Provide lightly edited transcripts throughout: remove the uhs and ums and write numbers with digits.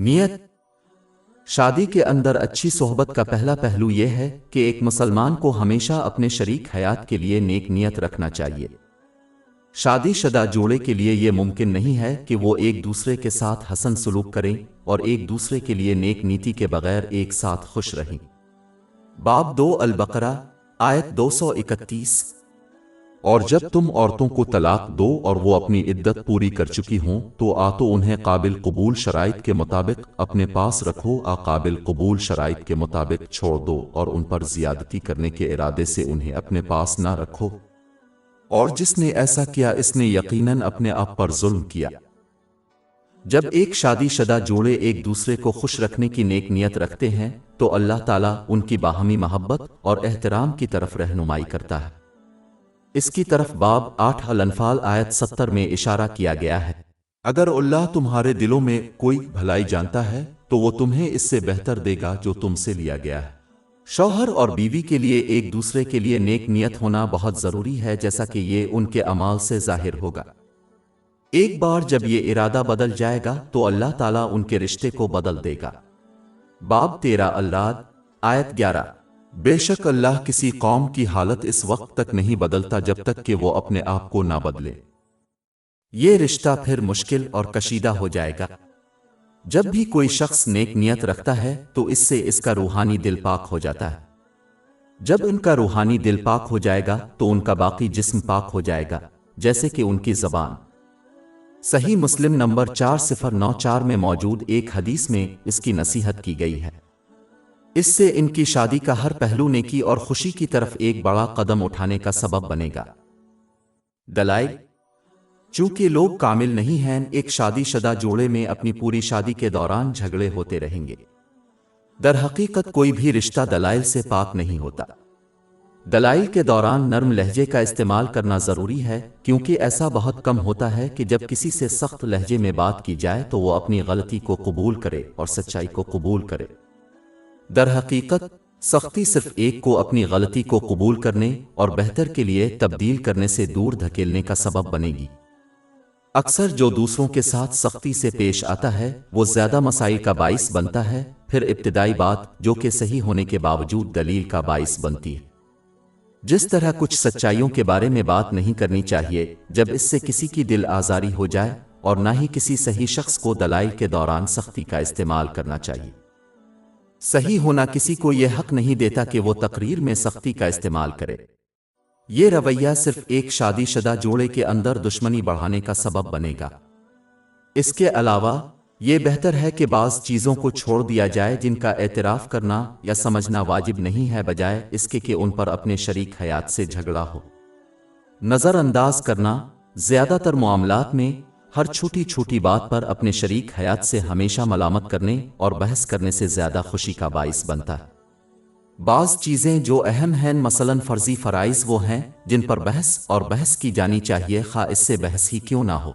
نیت شادی کے اندر اچھی صحبت کا پہلا پہلو یہ ہے کہ ایک مسلمان کو ہمیشہ اپنے شریک حیات کے لیے نیک نیت رکھنا چاہیے۔ شادی شدہ جوڑے کے لیے یہ ممکن نہیں ہے کہ وہ ایک دوسرے کے ساتھ حسن سلوک کریں اور ایک دوسرے کے لیے نیک نیتی کے بغیر ایک ساتھ خوش رہیں۔ باب 2 البقرہ آیت 231۔ اور جب تم عورتوں کو طلاق دو اور وہ اپنی عدت پوری کر چکی ہوں تو انہیں قابل قبول شرائط کے مطابق اپنے پاس رکھو، قابل قبول شرائط کے مطابق چھوڑ دو اور ان پر زیادتی کرنے کے ارادے سے انہیں اپنے پاس نہ رکھو، اور جس نے ایسا کیا اس نے یقیناً اپنے آپ پر ظلم کیا۔ جب ایک شادی شدہ جوڑے ایک دوسرے کو خوش رکھنے کی نیک نیت رکھتے ہیں تو اللہ تعالیٰ ان کی باہمی محبت اور احترام کی طرف رہنمائی کرتا ہے۔ اس کی طرف باب 8 الانفال آیت 70 میں اشارہ کیا گیا ہے۔ اگر اللہ تمہارے دلوں میں کوئی بھلائی جانتا ہے تو وہ تمہیں اس سے بہتر دے گا جو تم سے لیا گیا ہے۔ شوہر اور بیوی کے لیے ایک دوسرے کے لیے نیک نیت ہونا بہت ضروری ہے، جیسا کہ یہ ان کے اعمال سے ظاہر ہوگا۔ ایک بار جب یہ ارادہ بدل جائے گا تو اللہ تعالیٰ ان کے رشتے کو بدل دے گا۔ باب 13 الرعد آیت 11۔ بے شک اللہ کسی قوم کی حالت اس وقت تک نہیں بدلتا جب تک کہ وہ اپنے آپ کو نہ بدلے۔ یہ رشتہ پھر مشکل اور کشیدہ ہو جائے گا۔ جب بھی کوئی شخص نیک نیت رکھتا ہے تو اس سے اس کا روحانی دل پاک ہو جاتا ہے۔ جب ان کا روحانی دل پاک ہو جائے گا تو ان کا باقی جسم پاک ہو جائے گا، جیسے کہ ان کی زبان۔ صحیح مسلم نمبر 4094 میں موجود ایک حدیث میں اس کی نصیحت کی گئی ہے۔ اس سے ان کی شادی کا ہر پہلو نیکی اور خوشی کی طرف ایک بڑا قدم اٹھانے کا سبب بنے گا۔ دلائل: چونکہ لوگ کامل نہیں ہیں، ایک شادی شدہ جوڑے میں اپنی پوری شادی کے دوران جھگڑے ہوتے رہیں گے۔ در حقیقت کوئی بھی رشتہ دلائل سے پاک نہیں ہوتا۔ دلائل کے دوران نرم لہجے کا استعمال کرنا ضروری ہے، کیونکہ ایسا بہت کم ہوتا ہے کہ جب کسی سے سخت لہجے میں بات کی جائے تو وہ اپنی غلطی کو قبول کرے اور سچائی کو قبول کرے۔ در حقیقت سختی صرف ایک کو اپنی غلطی کو قبول کرنے اور بہتر کے لیے تبدیل کرنے سے دور دھکیلنے کا سبب بنے گی۔ اکثر جو دوسروں کے ساتھ سختی سے پیش آتا ہے وہ زیادہ مسائل کا باعث بنتا ہے، پھر ابتدائی بات جو کہ صحیح ہونے کے باوجود دلیل کا باعث بنتی ہے۔ جس طرح کچھ سچائیوں کے بارے میں بات نہیں کرنی چاہیے جب اس سے کسی کی دل آزاری ہو جائے، اور نہ ہی کسی صحیح شخص کو دلائل کے دوران سختی کا استعمال کرنا چاہیے۔ صحیح ہونا کسی کو یہ حق نہیں دیتا کہ وہ تقریر میں سختی کا استعمال کرے۔ یہ رویہ صرف ایک شادی شدہ جوڑے کے اندر دشمنی بڑھانے کا سبب بنے گا۔ اس کے علاوہ یہ بہتر ہے کہ بعض چیزوں کو چھوڑ دیا جائے جن کا اعتراف کرنا یا سمجھنا واجب نہیں ہے، بجائے اس کے کہ ان پر اپنے شریک حیات سے جھگڑا ہو۔ نظر انداز کرنا زیادہ تر معاملات میں ہر چھوٹی چھوٹی بات پر اپنے شریک حیات سے ہمیشہ ملامت کرنے اور بحث کرنے سے زیادہ خوشی کا باعث بنتا ہے۔ بعض چیزیں جو اہم ہیں، مثلاً فرضی فرائض، وہ ہیں جن پر بحث کی جانی چاہیے، خواہ اس سے بحث ہی کیوں نہ ہو۔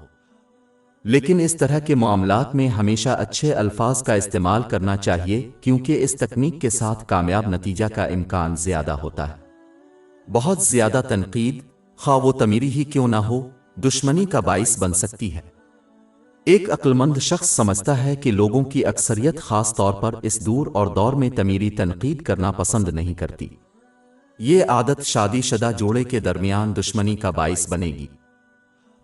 لیکن اس طرح کے معاملات میں ہمیشہ اچھے الفاظ کا استعمال کرنا چاہیے، کیونکہ اس تکنیک کے ساتھ کامیاب نتیجہ کا امکان زیادہ ہوتا ہے۔ بہت زیادہ تنقید، خواہ وہ تعمیری ہی کیوں نہ ہو، دشمنی کا باعث بن سکتی ہے۔ ایک عقلمند شخص سمجھتا ہے کہ لوگوں کی اکثریت خاص طور پر اس دور میں تعمیری تنقید کرنا پسند نہیں کرتی۔ یہ عادت شادی شدہ جوڑے کے درمیان دشمنی کا باعث بنے گی۔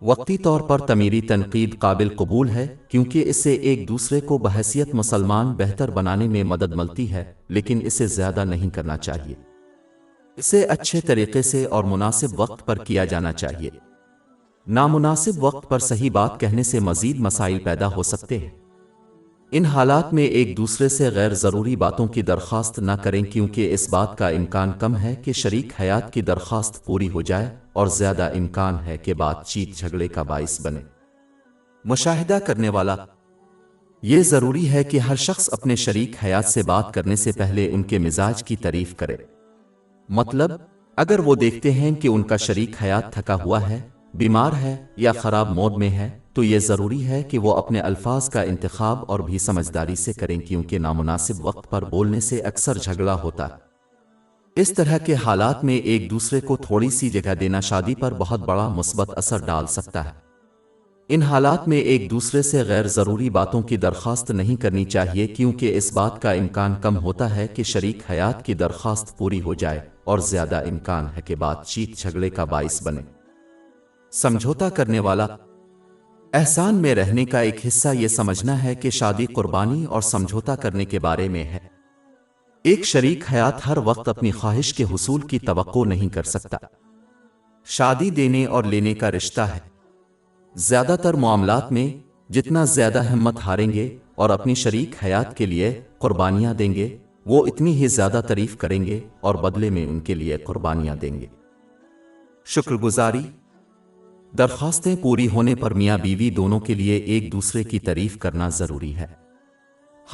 وقتی طور پر تعمیری تنقید قابل قبول ہے، کیونکہ اس سے ایک دوسرے کو بحیثیت مسلمان بہتر بنانے میں مدد ملتی ہے، لیکن اسے زیادہ نہیں کرنا چاہیے۔ اسے اچھے طریقے سے اور مناسب وقت پر کیا جانا چاہیے۔ نامناسب وقت پر صحیح بات کہنے سے مزید مسائل پیدا ہو سکتے ہیں۔ ان حالات میں ایک دوسرے سے غیر ضروری باتوں کی درخواست نہ کریں، کیونکہ اس بات کا امکان کم ہے کہ شریک حیات کی درخواست پوری ہو جائے، اور زیادہ امکان ہے کہ بات چیت جھگڑے کا باعث بنے۔ مشاہدہ کرنے والا: یہ ضروری ہے کہ ہر شخص اپنے شریک حیات سے بات کرنے سے پہلے ان کے مزاج کی تعریف کرے۔ مطلب، اگر وہ دیکھتے ہیں کہ ان کا شریک حیات تھکا ہوا ہے، بیمار ہے یا خراب موڈ میں ہے، تو یہ ضروری ہے کہ وہ اپنے الفاظ کا انتخاب اور بھی سمجھداری سے کریں، کیونکہ نامناسب وقت پر بولنے سے اکثر جھگڑا ہوتا ہے۔ اس طرح کے حالات میں ایک دوسرے کو تھوڑی سی جگہ دینا شادی پر بہت بڑا مثبت اثر ڈال سکتا ہے۔ ان حالات میں ایک دوسرے سے غیر ضروری باتوں کی درخواست نہیں کرنی چاہیے، کیونکہ اس بات کا امکان کم ہوتا ہے کہ شریک حیات کی درخواست پوری ہو جائے اور زیادہ امکان ہے کہ بات چیت جھگڑے کا باعث بنے۔ سمجھوتا کرنے والا احسان میں رہنے کا ایک حصہ یہ سمجھنا ہے کہ شادی قربانی اور سمجھوتا کرنے کے بارے میں ہے۔ ایک شریک حیات ہر وقت اپنی خواہش کے حصول کی توقع نہیں کر سکتا۔ شادی دینے اور لینے کا رشتہ ہے۔ زیادہ تر معاملات میں جتنا زیادہ ہمت ہاریں گے اور اپنی شریک حیات کے لیے قربانیاں دیں گے، وہ اتنی ہی زیادہ تعریف کریں گے اور بدلے میں ان کے لیے قربانیاں دیں گے۔ شکر گزاری۔ درخواستیں پوری ہونے پر میاں بیوی دونوں کے لیے ایک دوسرے کی تعریف کرنا ضروری ہے۔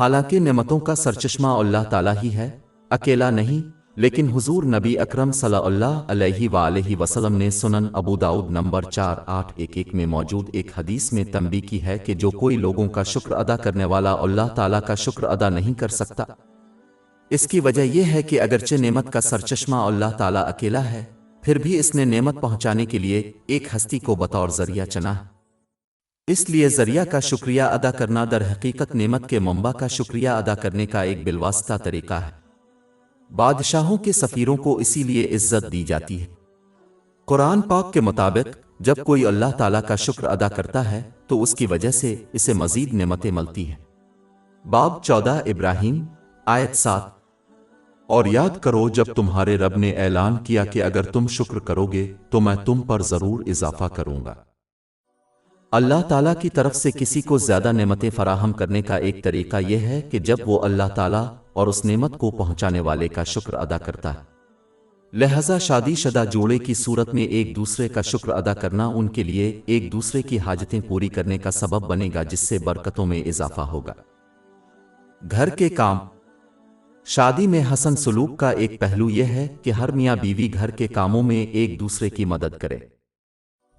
حالانکہ نعمتوں کا سرچشمہ اللہ تعالیٰ ہی ہے، اکیلا نہیں، لیکن حضور نبی اکرم صلی اللہ علیہ وآلہ وسلم نے سنن ابو داؤد نمبر 4811 میں موجود ایک حدیث میں تنبیہ کی ہے کہ جو کوئی لوگوں کا شکر ادا کرنے والا اللہ تعالیٰ کا شکر ادا نہیں کر سکتا۔ اس کی وجہ یہ ہے کہ اگرچہ نعمت کا سرچشمہ اللہ تعالیٰ اکیلا ہے، پھر بھی اس نے نعمت پہنچانے کے لیے ایک ہستی کو بطور ذریعہ چنا ہے۔ اس لیے ذریعہ کا شکریہ ادا کرنا در حقیقت نعمت کے منبع کا شکریہ ادا کرنے کا ایک بالواسطہ طریقہ ہے۔ بادشاہوں کے سفیروں کو اسی لیے عزت دی جاتی ہے۔ قرآن پاک کے مطابق جب کوئی اللہ تعالیٰ کا شکر ادا کرتا ہے تو اس کی وجہ سے اسے مزید نعمتیں ملتی ہیں۔ باب 14 ابراہیم آیت 7۔ اور یاد کرو جب تمہارے رب نے اعلان کیا کہ اگر تم شکر کرو گے تو میں تم پر ضرور اضافہ کروں گا۔ اللہ تعالیٰ کی طرف سے کسی کو زیادہ نعمتیں فراہم کرنے کا ایک طریقہ یہ ہے کہ جب وہ اللہ تعالیٰ اور اس نعمت کو پہنچانے والے کا شکر ادا کرتا ہے۔ لہذا شادی شدہ جوڑے کی صورت میں ایک دوسرے کا شکر ادا کرنا ان کے لیے ایک دوسرے کی حاجتیں پوری کرنے کا سبب بنے گا، جس سے برکتوں میں اضافہ ہوگا۔ گھر کے کام۔ شادی میں حسن سلوک کا ایک پہلو یہ ہے کہ ہر میاں بیوی گھر کے کاموں میں ایک دوسرے کی مدد کرے۔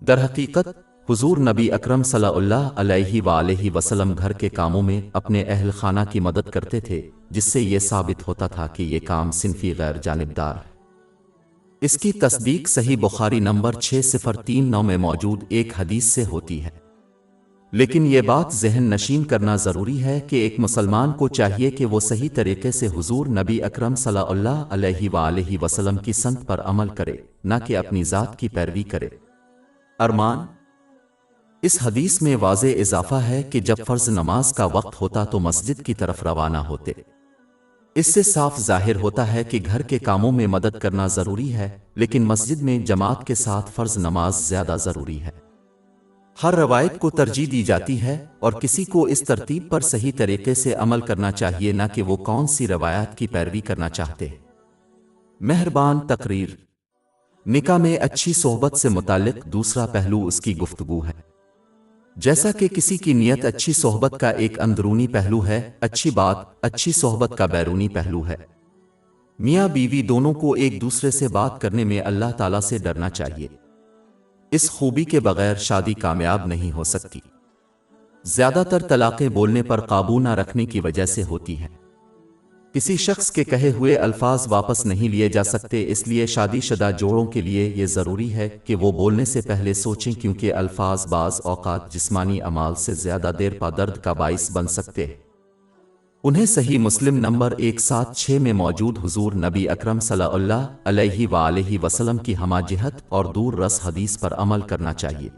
در حقیقت حضور نبی اکرم صلی اللہ علیہ وآلہ وسلم گھر کے کاموں میں اپنے اہل خانہ کی مدد کرتے تھے، جس سے یہ ثابت ہوتا تھا کہ یہ کام صنفی غیر جانبدار ہے۔ اس کی تصدیق صحیح بخاری نمبر 6039 میں موجود ایک حدیث سے ہوتی ہے۔ لیکن یہ بات ذہن نشین کرنا ضروری ہے کہ ایک مسلمان کو چاہیے کہ وہ صحیح طریقے سے حضور نبی اکرم صلی اللہ علیہ وآلہ وسلم کی سنت پر عمل کرے، نہ کہ اپنی ذات کی پیروی کرے۔ ارمان۔ اس حدیث میں واضح اضافہ ہے کہ جب فرض نماز کا وقت ہوتا تو مسجد کی طرف روانہ ہوتے۔ اس سے صاف ظاہر ہوتا ہے کہ گھر کے کاموں میں مدد کرنا ضروری ہے، لیکن مسجد میں جماعت کے ساتھ فرض نماز زیادہ ضروری ہے۔ ہر روایت کو ترجیح دی جاتی ہے اور کسی کو اس ترتیب پر صحیح طریقے سے عمل کرنا چاہیے، نہ کہ وہ کون سی روایات کی پیروی کرنا چاہتے ہیں۔ مہربان تقریر۔ نکاح میں اچھی صحبت سے متعلق دوسرا پہلو اس کی گفتگو ہے۔ جیسا کہ کسی کی نیت اچھی صحبت کا ایک اندرونی پہلو ہے، اچھی بات اچھی صحبت کا بیرونی پہلو ہے۔ میاں بیوی دونوں کو ایک دوسرے سے بات کرنے میں اللہ تعالیٰ سے ڈرنا چاہیے۔ اس خوبی کے بغیر شادی کامیاب نہیں ہو سکتی۔ زیادہ تر طلاقیں بولنے پر قابو نہ رکھنے کی وجہ سے ہوتی ہیں۔ کسی شخص کے کہے ہوئے الفاظ واپس نہیں لیے جا سکتے، اس لیے شادی شدہ جوڑوں کے لیے یہ ضروری ہے کہ وہ بولنے سے پہلے سوچیں، کیونکہ الفاظ بعض اوقات جسمانی اعمال سے زیادہ دیر پا درد کا باعث بن سکتے ہیں۔ انہیں صحیح مسلم نمبر 176 میں موجود حضور نبی اکرم صلی اللہ علیہ وآلہ وسلم کی ہمہ جہت اور دور رس حدیث پر عمل کرنا چاہیے۔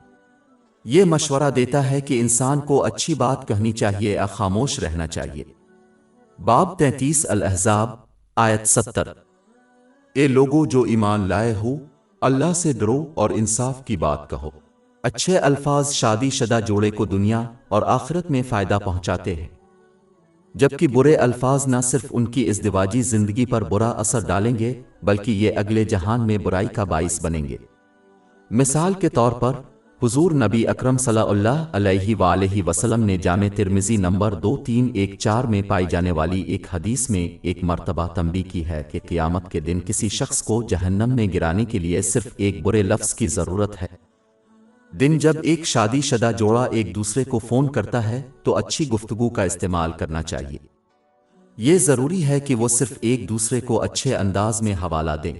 یہ مشورہ دیتا ہے کہ انسان کو اچھی بات کہنی چاہیے یا خاموش رہنا چاہیے۔ باب 33 الاحزاب آیت 70۔ اے لوگو جو ایمان لائے ہو، اللہ سے ڈرو اور انصاف کی بات کہو۔ اچھے الفاظ شادی شدہ جوڑے کو دنیا اور آخرت میں فائدہ پہنچاتے ہیں، جبکہ برے الفاظ نہ صرف ان کی ازدواجی زندگی پر برا اثر ڈالیں گے بلکہ یہ اگلے جہان میں برائی کا باعث بنیں گے۔ مثال کے طور پر حضور نبی اکرم صلی اللہ علیہ وآلہ وسلم نے جامع ترمذی نمبر 2314 میں پائی جانے والی ایک حدیث میں ایک مرتبہ تنبیہ کی ہے کہ قیامت کے دن کسی شخص کو جہنم میں گرانے کے لیے صرف ایک برے لفظ کی ضرورت ہے۔ دن جب ایک شادی شدہ جوڑا ایک دوسرے کو فون کرتا ہے تو اچھی گفتگو کا استعمال کرنا چاہیے۔ یہ ضروری ہے کہ وہ صرف ایک دوسرے کو اچھے انداز میں حوالہ دیں۔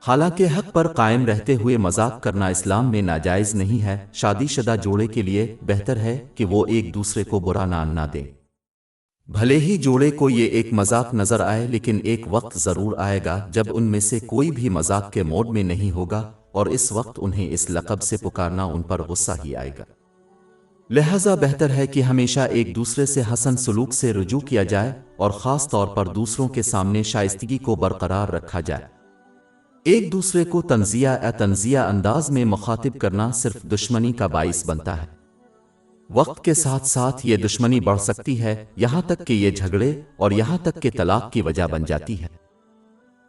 حالانکہ حق پر قائم رہتے ہوئے مذاق کرنا اسلام میں ناجائز نہیں ہے۔ شادی شدہ جوڑے کے لیے بہتر ہے کہ وہ ایک دوسرے کو برا نام نہ دیں۔ بھلے ہی جوڑے کو یہ ایک مذاق نظر آئے، لیکن ایک وقت ضرور آئے گا جب ان میں سے کوئی بھی مذاق کے موڈ میں نہیں ہوگا، اور اس وقت انہیں اس لقب سے پکارنا ان پر غصہ ہی آئے گا۔ لہذا بہتر ہے کہ ہمیشہ ایک دوسرے سے حسن سلوک سے رجوع کیا جائے، اور خاص طور پر دوسروں کے سامنے شائستگی کو برقرار رکھا جائے۔ ایک دوسرے کو تنزیہ انداز میں مخاطب کرنا صرف دشمنی کا باعث بنتا ہے۔ وقت کے ساتھ ساتھ یہ دشمنی بڑھ سکتی ہے، یہاں تک کہ یہ جھگڑے اور یہاں تک کہ طلاق کی وجہ بن جاتی ہے۔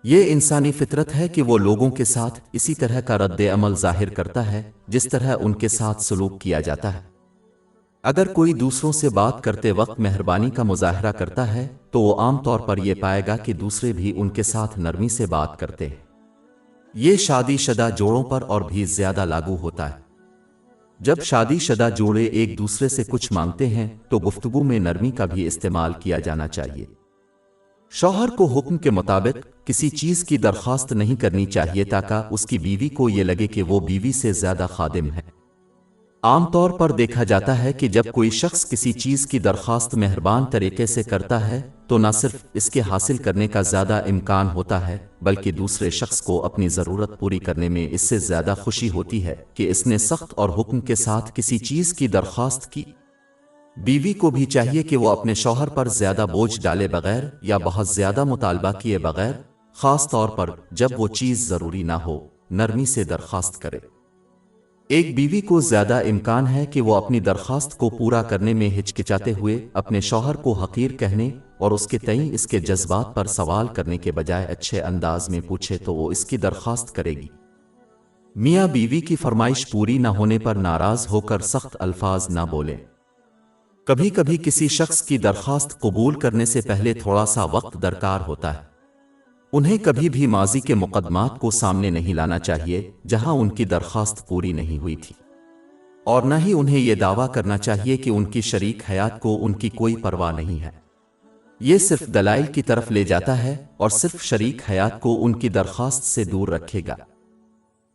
یہ انسانی فطرت ہے کہ وہ لوگوں کے ساتھ اسی طرح کا رد عمل ظاہر کرتا ہے جس طرح ان کے ساتھ سلوک کیا جاتا ہے۔ اگر کوئی دوسروں سے بات کرتے وقت مہربانی کا مظاہرہ کرتا ہے تو وہ عام طور پر یہ پائے گا کہ دوسرے بھی ان کے ساتھ نرمی سے بات کرتے ہیں۔ یہ شادی شدہ جوڑوں پر اور بھی زیادہ لاگو ہوتا ہے۔ جب شادی شدہ جوڑے ایک دوسرے سے کچھ مانگتے ہیں تو گفتگو میں نرمی کا بھی استعمال کیا جانا چاہیے۔ شوہر کو حکم کے مطابق کسی چیز کی درخواست نہیں کرنی چاہیے تاکہ اس کی بیوی کو یہ لگے کہ وہ بیوی سے زیادہ خادم ہے۔ عام طور پر دیکھا جاتا ہے کہ جب کوئی شخص کسی چیز کی درخواست مہربان طریقے سے کرتا ہے تو نہ صرف اس کے حاصل کرنے کا زیادہ امکان ہوتا ہے، بلکہ دوسرے شخص کو اپنی ضرورت پوری کرنے میں اس سے زیادہ خوشی ہوتی ہے کہ اس نے سخت اور حکم کے ساتھ کسی چیز کی درخواست کی۔ بیوی کو بھی چاہیے کہ وہ اپنے شوہر پر زیادہ بوجھ ڈالے بغیر یا بہت زیادہ مطالبہ کیے بغیر، خاص طور پر جب وہ چیز ضروری نہ ہو، نرمی سے درخواست کرے۔ ایک بیوی کو زیادہ امکان ہے کہ وہ اپنی درخواست کو پورا کرنے میں ہچکچاتے ہوئے اپنے شوہر کو حقیر کہنے اور اس کے تئیں اس کے جذبات پر سوال کرنے کے بجائے اچھے انداز میں پوچھے تو وہ اس کی درخواست کرے گی۔ میاں بیوی کی فرمائش پوری نہ ہونے پر ناراض ہو کر سخت الفاظ نہ بولیں۔ کبھی کبھی کسی شخص کی درخواست قبول کرنے سے پہلے تھوڑا سا وقت درکار ہوتا ہے۔ انہیں کبھی بھی ماضی کے مقدمات کو سامنے نہیں لانا چاہیے جہاں ان کی درخواست پوری نہیں ہوئی تھی، اور نہ ہی انہیں یہ دعویٰ کرنا چاہیے کہ ان کی شریک حیات کو ان کی کوئی پرواہ نہیں ہے۔ یہ صرف دلائل کی طرف لے جاتا ہے اور صرف شریک حیات کو ان کی درخواست سے دور رکھے گا۔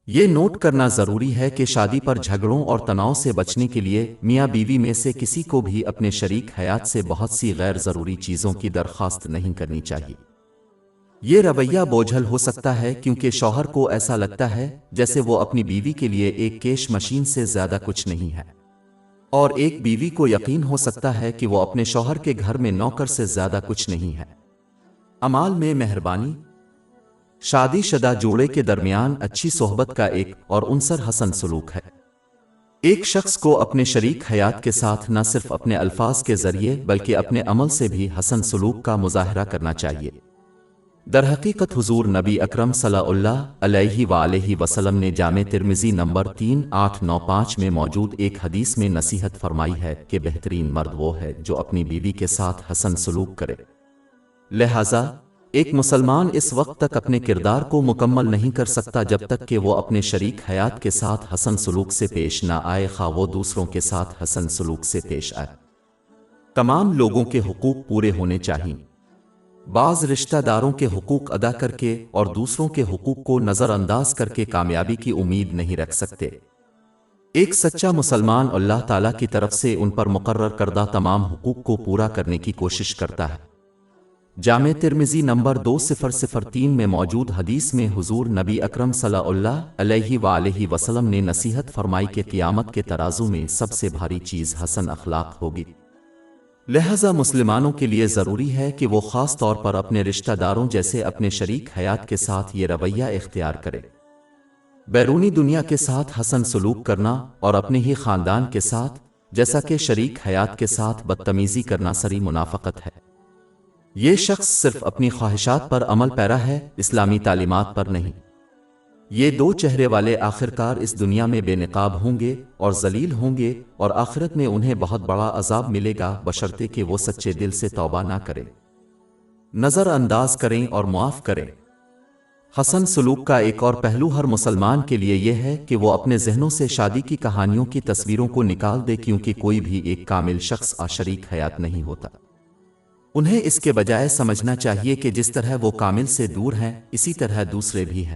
یہ نوٹ کرنا ضروری ہے کہ شادی پر جھگڑوں اور تناؤ سے بچنے کے لیے میاں بیوی میں سے کسی کو بھی اپنے شریک حیات سے بہت سی غیر ضروری چیزوں کی درخواست نہیں کرنی چاہیے۔ یہ رویہ بوجھل ہو سکتا ہے کیونکہ شوہر کو ایسا لگتا ہے جیسے وہ اپنی بیوی کے لیے ایک کیش مشین سے زیادہ کچھ نہیں ہے، اور ایک بیوی کو یقین ہو سکتا ہے کہ وہ اپنے شوہر کے گھر میں نوکر سے زیادہ کچھ نہیں ہے۔ اعمال میں مہربانی۔ شادی شدہ جوڑے کے درمیان اچھی صحبت کا ایک اور عنصر حسن سلوک ہے۔ ایک شخص کو اپنے شریک حیات کے ساتھ نہ صرف اپنے الفاظ کے ذریعے بلکہ اپنے عمل سے بھی حسن سلوک کا مظاہرہ کرنا چاہیے۔ درحقیقت حضور نبی اکرم صلی اللہ علیہ وآلہ وسلم نے جامع ترمذی نمبر 3895 میں موجود ایک حدیث میں نصیحت فرمائی ہے کہ بہترین مرد وہ ہے جو اپنی بیوی کے ساتھ حسن سلوک کرے۔ لہذا ایک مسلمان اس وقت تک اپنے کردار کو مکمل نہیں کر سکتا جب تک کہ وہ اپنے شریک حیات کے ساتھ حسن سلوک سے پیش نہ آئے، خواہ وہ دوسروں کے ساتھ حسن سلوک سے پیش آئے۔ تمام لوگوں کے حقوق پورے ہونے چاہئیں۔ بعض رشتہ داروں کے حقوق ادا کر کے اور دوسروں کے حقوق کو نظر انداز کر کے کامیابی کی امید نہیں رکھ سکتے۔ ایک سچا مسلمان اللہ تعالیٰ کی طرف سے ان پر مقرر کردہ تمام حقوق کو پورا کرنے کی کوشش کرتا ہے۔ جامع ترمذی نمبر 2003 میں موجود حدیث میں حضور نبی اکرم صلی اللہ علیہ وآلہ وسلم نے نصیحت فرمائی کہ قیامت کے ترازو میں سب سے بھاری چیز حسن اخلاق ہوگی۔ لہذا مسلمانوں کے لیے ضروری ہے کہ وہ خاص طور پر اپنے رشتہ داروں جیسے اپنے شریک حیات کے ساتھ یہ رویہ اختیار کرے۔ بیرونی دنیا کے ساتھ حسن سلوک کرنا اور اپنے ہی خاندان کے ساتھ جیسا کہ شریک حیات کے ساتھ بدتمیزی کرنا سری منافقت ہے۔ یہ شخص صرف اپنی خواہشات پر عمل پیرا ہے، اسلامی تعلیمات پر نہیں۔ یہ دو چہرے والے آخرکار اس دنیا میں بے نقاب ہوں گے اور ذلیل ہوں گے، اور آخرت میں انہیں بہت بڑا عذاب ملے گا بشرطے کہ وہ سچے دل سے توبہ نہ کریں، نظر انداز کریں اور معاف کریں۔ حسن سلوک کا ایک اور پہلو ہر مسلمان کے لیے یہ ہے کہ وہ اپنے ذہنوں سے شادی کی کہانیوں کی تصویروں کو نکال دے، کیونکہ کوئی بھی ایک کامل شخص شریک حیات نہیں ہوتا۔ انہیں اس کے بجائے سمجھنا چاہیے کہ جس طرح وہ کامل سے دور ہیں اسی طرح دوسرے بھی ہیں۔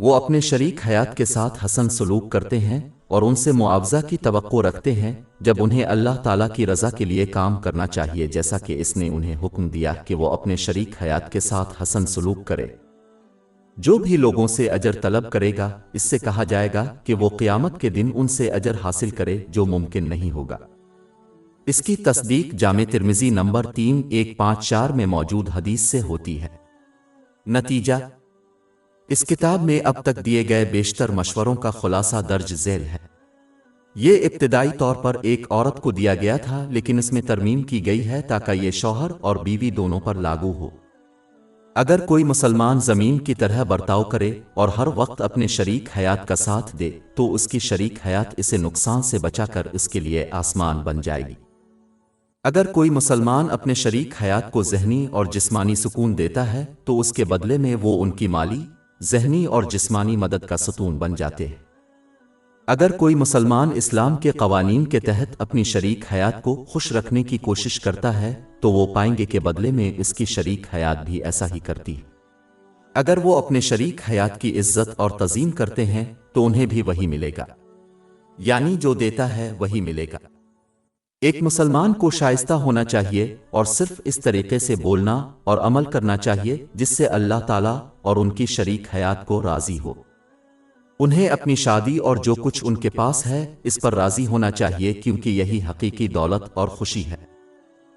وہ اپنے شریک حیات کے ساتھ حسن سلوک کرتے ہیں اور ان سے معاوضہ کی توقع رکھتے ہیں جب انہیں اللہ تعالیٰ کی رضا کے لیے کام کرنا چاہیے، جیسا کہ اس نے انہیں حکم دیا کہ وہ اپنے شریک حیات کے ساتھ حسن سلوک کرے۔ جو بھی لوگوں سے اجر طلب کرے گا، اس سے کہا جائے گا کہ وہ قیامت کے دن ان سے اجر حاصل کرے، جو ممکن نہیں ہوگا۔ اس کی تصدیق جامع ترمذی نمبر 3154 میں موجود حدیث سے ہوتی ہے۔ نتیجہ: اس کتاب میں اب تک دیے گئے بیشتر مشوروں کا خلاصہ درج ذیل ہے۔ یہ ابتدائی طور پر ایک عورت کو دیا گیا تھا، لیکن اس میں ترمیم کی گئی ہے تاکہ یہ شوہر اور بیوی دونوں پر لاگو ہو۔ اگر کوئی مسلمان زمین کی طرح برتاؤ کرے اور ہر وقت اپنے شریک حیات کا ساتھ دے تو اس کی شریک حیات اسے نقصان سے بچا کر اس کے لیے آسمان بن جائے گی۔ اگر کوئی مسلمان اپنے شریک حیات کو ذہنی اور جسمانی سکون دیتا ہے تو اس کے بدلے میں وہ ان کی مالی، ذہنی اور جسمانی مدد کا ستون بن جاتے ہیں۔ اگر کوئی مسلمان اسلام کے قوانین کے تحت اپنی شریک حیات کو خوش رکھنے کی کوشش کرتا ہے تو وہ پائیں گے کہ بدلے میں اس کی شریک حیات بھی ایسا ہی کرتی ہے۔ اگر وہ اپنے شریک حیات کی عزت اور تعظیم کرتے ہیں تو انہیں بھی وہی ملے گا، یعنی جو دیتا ہے وہی ملے گا۔ ایک مسلمان کو شائستہ ہونا چاہیے اور صرف اس طریقے سے بولنا اور عمل کرنا چاہیے جس سے اللہ تعالیٰ اور ان کی شریک حیات کو راضی ہو۔ انہیں اپنی شادی اور جو کچھ ان کے پاس ہے اس پر راضی ہونا چاہیے، کیونکہ یہی حقیقی دولت اور خوشی ہے۔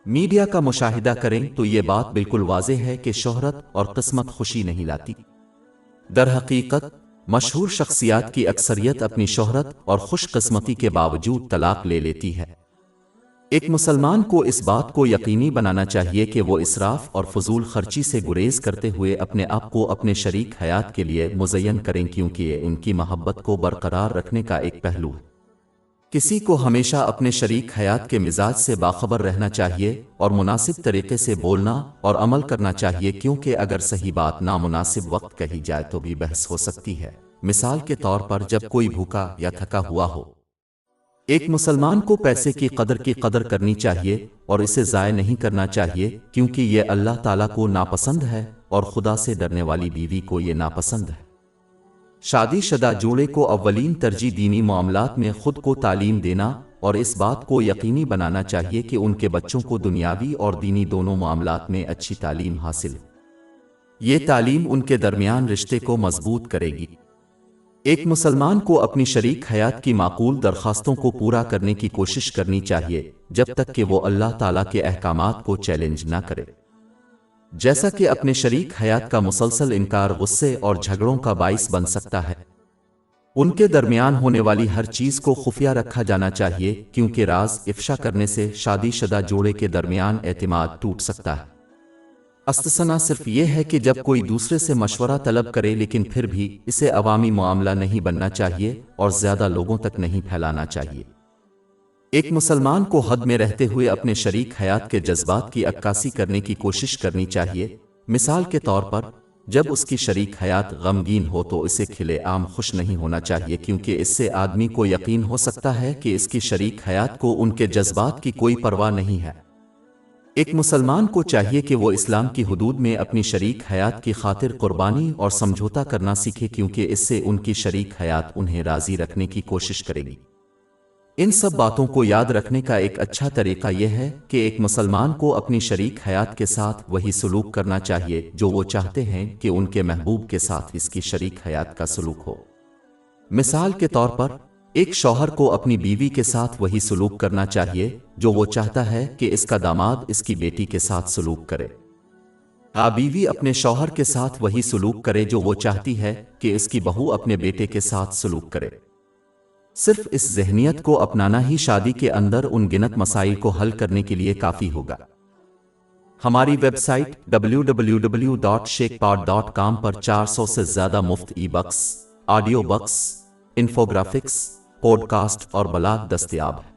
میڈیا کا مشاہدہ کریں تو یہ بات بالکل واضح ہے کہ شہرت اور قسمت خوشی نہیں لاتی۔ در حقیقت مشہور شخصیات کی اکثریت اپنی شہرت اور خوش قسمتی کے باوجود طلاق لے لیتی ہے۔ ایک مسلمان کو اس بات کو یقینی بنانا چاہیے کہ وہ اسراف اور فضول خرچی سے گریز کرتے ہوئے اپنے آپ کو اپنے شریک حیات کے لیے مزین کریں، کیونکہ یہ ان کی محبت کو برقرار رکھنے کا ایک پہلو ہے۔ کسی کو ہمیشہ اپنے شریک حیات کے مزاج سے باخبر رہنا چاہیے اور مناسب طریقے سے بولنا اور عمل کرنا چاہیے، کیونکہ اگر صحیح بات نامناسب وقت کہی جائے تو بھی بحث ہو سکتی ہے۔ مثال کے طور پر جب کوئی بھوکا یا تھکا ہوا ہو، ایک مسلمان کو پیسے کی قدر کرنی چاہیے اور اسے ضائع نہیں کرنا چاہیے، کیونکہ یہ اللہ تعالیٰ کو ناپسند ہے اور خدا سے ڈرنے والی بیوی کو یہ ناپسند ہے۔ شادی شدہ جوڑے کو اولین ترجیح دینی معاملات میں خود کو تعلیم دینا اور اس بات کو یقینی بنانا چاہیے کہ ان کے بچوں کو دنیاوی اور دینی دونوں معاملات میں اچھی تعلیم حاصل ہو۔ یہ تعلیم ان کے درمیان رشتے کو مضبوط کرے گی۔ ایک مسلمان کو اپنی شریک حیات کی معقول درخواستوں کو پورا کرنے کی کوشش کرنی چاہیے جب تک کہ وہ اللہ تعالیٰ کے احکامات کو چیلنج نہ کرے، جیسا کہ اپنے شریک حیات کا مسلسل انکار غصے اور جھگڑوں کا باعث بن سکتا ہے۔ ان کے درمیان ہونے والی ہر چیز کو خفیہ رکھا جانا چاہیے، کیونکہ راز افشا کرنے سے شادی شدہ جوڑے کے درمیان اعتماد ٹوٹ سکتا ہے۔ استثنا صرف یہ ہے کہ جب کوئی دوسرے سے مشورہ طلب کرے، لیکن پھر بھی اسے عوامی معاملہ نہیں بننا چاہیے اور زیادہ لوگوں تک نہیں پھیلانا چاہیے۔ ایک مسلمان کو حد میں رہتے ہوئے اپنے شریک حیات کے جذبات کی عکاسی کرنے کی کوشش کرنی چاہیے۔ مثال کے طور پر جب اس کی شریک حیات غمگین ہو تو اسے کھلے عام خوش نہیں ہونا چاہیے، کیونکہ اس سے آدمی کو یقین ہو سکتا ہے کہ اس کی شریک حیات کو ان کے جذبات کی کوئی پرواہ نہیں ہے۔ ایک مسلمان کو چاہیے کہ وہ اسلام کی حدود میں اپنی شریک حیات کی خاطر قربانی اور سمجھوتا کرنا سیکھے، کیونکہ اس سے ان کی شریک حیات انہیں راضی رکھنے کی کوشش کرے گی۔ ان سب باتوں کو یاد رکھنے کا ایک اچھا طریقہ یہ ہے کہ ایک مسلمان کو اپنی شریک حیات کے ساتھ وہی سلوک کرنا چاہیے جو وہ چاہتے ہیں کہ ان کے محبوب کے ساتھ اس کی شریک حیات کا سلوک ہو۔ مثال کے طور پر ایک شوہر کو اپنی بیوی کے ساتھ وہی سلوک کرنا چاہیے جو وہ چاہتا ہے کہ اس کا داماد اس کی بیٹی کے ساتھ سلوک کرے۔ بیوی اپنے شوہر کے ساتھ وہی سلوک کرے جو وہ چاہتی ہے کہ اس کی بہو اپنے بیٹے کے ساتھ سلوک کرے۔ صرف اس ذہنیت کو اپنانا ہی شادی کے اندر ان گنت مسائل کو حل کرنے کے لیے کافی ہوگا۔ ہماری ویب سائٹ www.sheikhpod.com پر 400 سے زیادہ مفت e books, audio books, infographics, podcast اور بلاگ دستیاب ہے۔